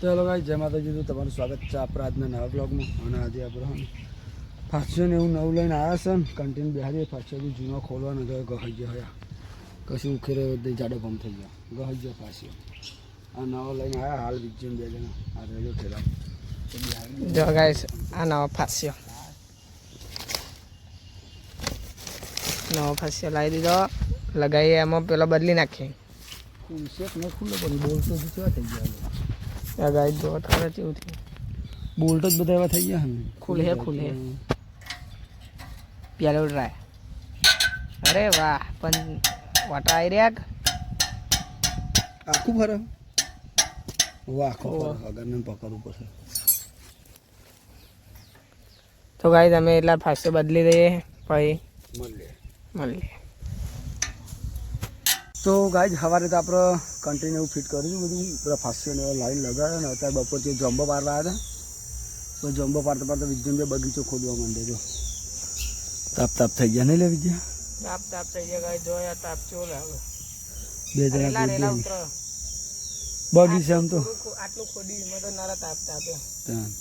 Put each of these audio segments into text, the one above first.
चलो भाई जय माताजी तो તમારું સ્વાગત છે આપણા આજના નવા બ્લોગમાં અને આજે આપણે ફાસ્ટન એવું નવું લઈને આવ્યા છે ને કન્ટિન્યુ બેહારીએ ફાસ્ટન જૂનો ખોલવાનો તો ગહી ગયો હયા કશું ઉખેરે જાડો પંપ થઈ ગયો ગહી ગયો ફાસ્ટન આ નવો લઈને આવ્યા હાલ વિજ્જન બે જણા આ રેજો ઠેલા જો ગાઈસ આ નવો ફાસ્યો લાવી દીધો લગાવી એમાં પેલો બદલી નાખીએ શેક ન ખુલ્લો પણ બોલતો જ કેવા થઈ ગયા આ ગાઈસ જો તારે કેવું થયું બોલ્ટ જ બધા એવા થઈ ગયા ને ખુલે પેલો ટ્રાય અરે વાહ પણ વાટા આવી રહ્યા આખું ફરે વાહ ખબર અગરને પકડવું પડશે તો ગાઈસ અમે એટલા ફાસ્ટ બદલી દઈએ પછી મળીએ તો ગાઈજ સવારે તો આપણે કન્ટિન્યુ ફિટ કરીશું બધું પેલા ફાસ્ટન લાઈન લગાવ્યા ને અત્યારે બપોરથી જમ્બો પાડવા આવ્યા હતા તો જમ્બો પાડતા પાડતા વિજ્ઞાન બગીચો ખોદવા માંડે જો તાપ થઈ ગયા નહીં લે વિજ્ઞા તાપ થઈ ગયા ગાઈસ જો યાર તાપ ચો લાગે બે જણા ઉતરો બગીચા આમ તો આટલું ખોડી મેં તો નારા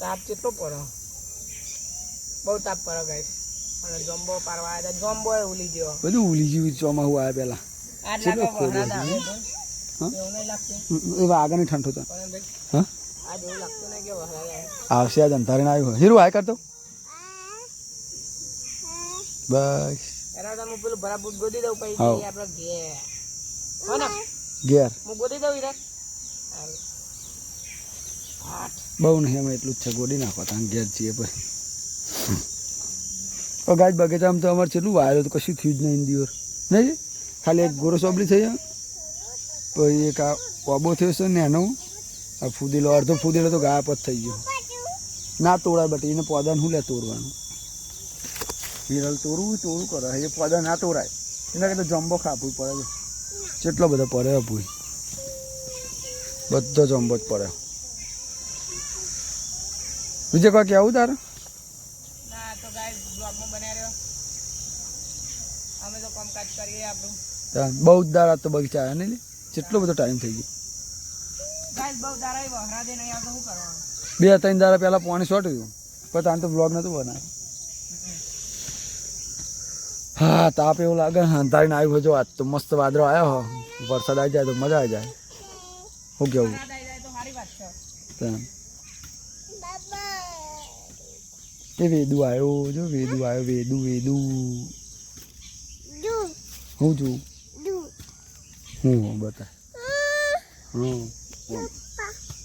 તાપ કેટલો પડે બહુ તાપ પડે ગાઈસ અને જમ્બો પાડવા આવ્યા હતા જમ્બો એ ઉલી ગયો બધું ઉલી ગયું ચોમાસું આવ્યા પહેલા એવા આગળ ઠંડો હતો હા આવશે આજ અંધારે આવ્યો હીરો હાય કરતો બસ ઘેર બહુ નહીં અમે એટલું જ છે ગોડી નાખો ત્યાં ઘેર છીએ પછી ગાય બગીચામાં તો અમારે કેટલું વાયરો તો કશું થયું જ નહીં દિવસ નહીં ખાલી એક ગોરો સોબલી થઈ જાય પછી એક આ ઓબો થયો છે ને એનો આ ફૂદેલો અડધો ફૂદેલો તો ગાયબ જ થઈ ગયો ના તોડાય બટ એને પોદાને શું લે તોડવાનું હિરલ તોડવું કરે એ પોદા ના તોડાય એના કરતાં જમ્બો ખાપવું પડે કેટલો બધો પડે ભૂઈ બધો જમ્બો જ પડે બીજે કોઈ કેવું તારે બહુ જ દાડા તો બગીચા આવ્યા નહીં કેટલો બધો ટાઈમ થઈ ગયો 2-3 દાડા પહેલા પાણી છોટ્યું પણ તાન તો બ્લોગ નહોતું બનાવ્યું હા તાપ એવું લાગે અંધારીને આવ્યું હોય જો આજ તો મસ્ત વાદળો આવ્યો હો વરસાદ આવી જાય તો મજા આવી જાય શું કેવું એ વેદુ આવ્યો જો વેદુ આવ્યો વેદુ હું છું હું બતા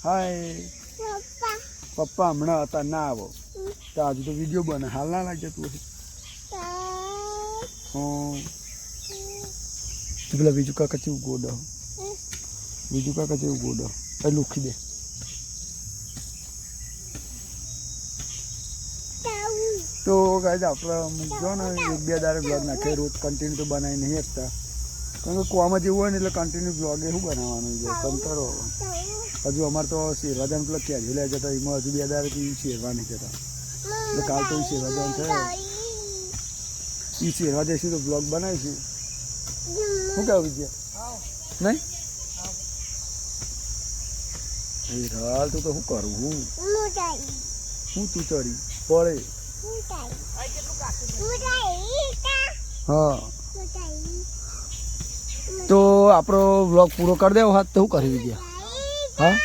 હાય પપ્પા હમણાં હતા ના આવો તો આજુ તો વિડીયો બને હાલ ના લાગે તું પેલા બીજું કાકા ચેવું ગોડો એ લુખી દે તો ગાઈઝ આપણે મૂકજો ને 1-2 દાડે બ્લોગ નાખે રોજ કન્ટિન્યુ તો બનાવી નહીં શકતા કારણ કે કોમાં જેવું હોય ને એટલે કન્ટિન્યુ બ્લોગ એ શું બનાવવાનું છે કંટાળો હજુ અમારે તો શેરવાજાને પેલા કેરી લે જતા એમાં હજુ 2 દાડેથી શેરવા નહીં જતા એટલે કાલ તો શેરવાજાન છે એ શેરવા જઈશું તો બ્લોગ બનાવીશું શું કહેવું વિજય નહીં હાલ તો શું કરું હું તું ચડી પડે હા તો આપણો વ્લોગ પૂરો કરી દેવો હાથ તો શું કરી ગયા હા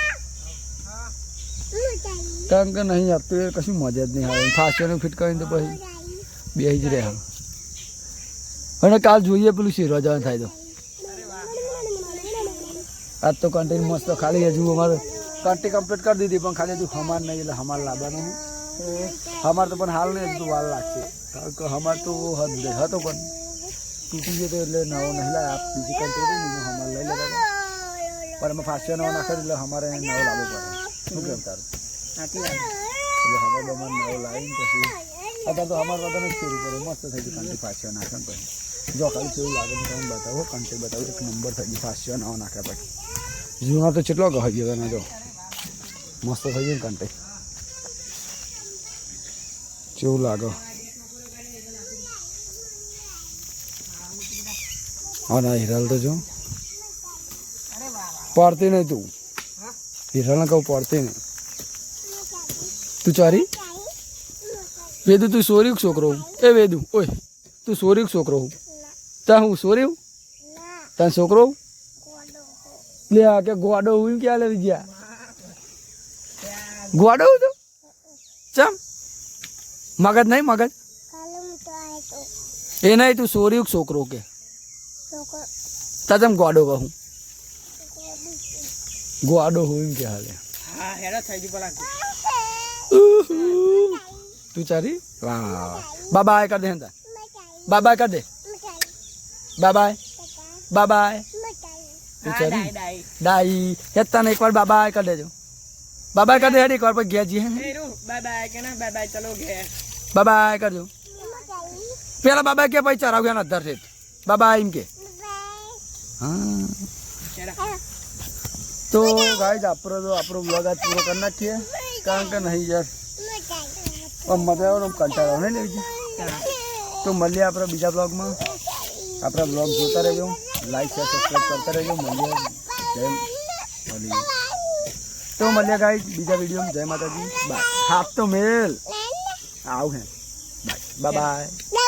કારણ કે નહીં આપતું એ કશું મજા જ નહીં આવે ફાસ્ટનું ફિટ કરીને તો પછી બેસી જ રહ્યા અને કાલ જોઈએ પેલું શેરવા જવાનું થાય તો આજ તો કન્ટિન્યુ મસ્ત ખાલી હજુ અમારે કન્ટી કમ્પ્લીટ કરી દીધી પણ ખાલી હજુ હમાર નહીં એટલે હમાર લાવવાનું હમાર તો પણ હાલ નહીં હજુ વાર લાગશે કારણ કે હમાર તો હતો પણ તૂટી ગયો તો એટલે નવો નહીં લાવે આપ બીજી કન્ટ્રી હમાર લઈ લેતા પણ અમે ફાસ્ટ નવો નાખે એટલે અમારે નવો લાવવો પડે શું કેમ તારું એટલે હમાર અમારે નવો લાવીને પછી અત્યારે તો અમારે બધાને જ ફેરવું પડે મસ્ત થઈ ગયું કન્ટ્રી ફાસ્ટ નાખે પછી જો ખાલી કેવું લાગે તો તમે બતાવો કન્ટ્રી બતાવો એક નંબર થઈ ગયું ફાસ્ટ નવો નાખ્યા પછી જૂના તો કેટલો કહી ગયો તને જો મસ્ત થઈ ગયું કન્ટ્રી કેવું લાગે હા ના હિરાલ તો જો પડતી નહીં તું હિરાને કહું પડતી નહીં તું ચોરી વેદુ તું સોરી છોકરો હું એ વેદુ ઓય તું સોરી છોકરો હું તા હું સોરી હું તને છોકરો હું લે આ કે ગોડો હું ક્યાં લે વિજયા ગોડો હું તો ચમ મગજ નહીં મગજ એ નહીં તું સોરી છોકરો કે તા તમ ગોડો કહું ગોડો હું કે હાલે હા હેરા થઈ ગઈ પેલા તું ચારી વાહ બાય કર દે હંતા બાય કર દે બાય બાય તું ચારી ડાઈ ડાઈ હેતા ને એકવાર બાય કર દેજો બાય કર દે હેડી એકવાર પછી ગયા જી એ રૂ બાય બાય કે ના બાય બાય ચલો ઘેર બાય કરજો પેલા બાય કે પછી ચરાવ ગયા અધર છે બાય એમ કે હા તો ગાઈસ આપણો બ્લોગ આજ પૂરો કરી નાખીએ કારણ કે નહીં યાર મજા આવે કંટાળો નહીં લેવી તો મળીએ આપણે બીજા બ્લોગમાં આપણા બ્લોગ જોતા રહેજો લાઈક શેર સબસ્ક્રાઈબ કરતા રહેજો મળીએ ગાઈસ બીજા વિડીયોમાં જય માતાજી બાય હાફ તો મેલ આવ હે બાય બાય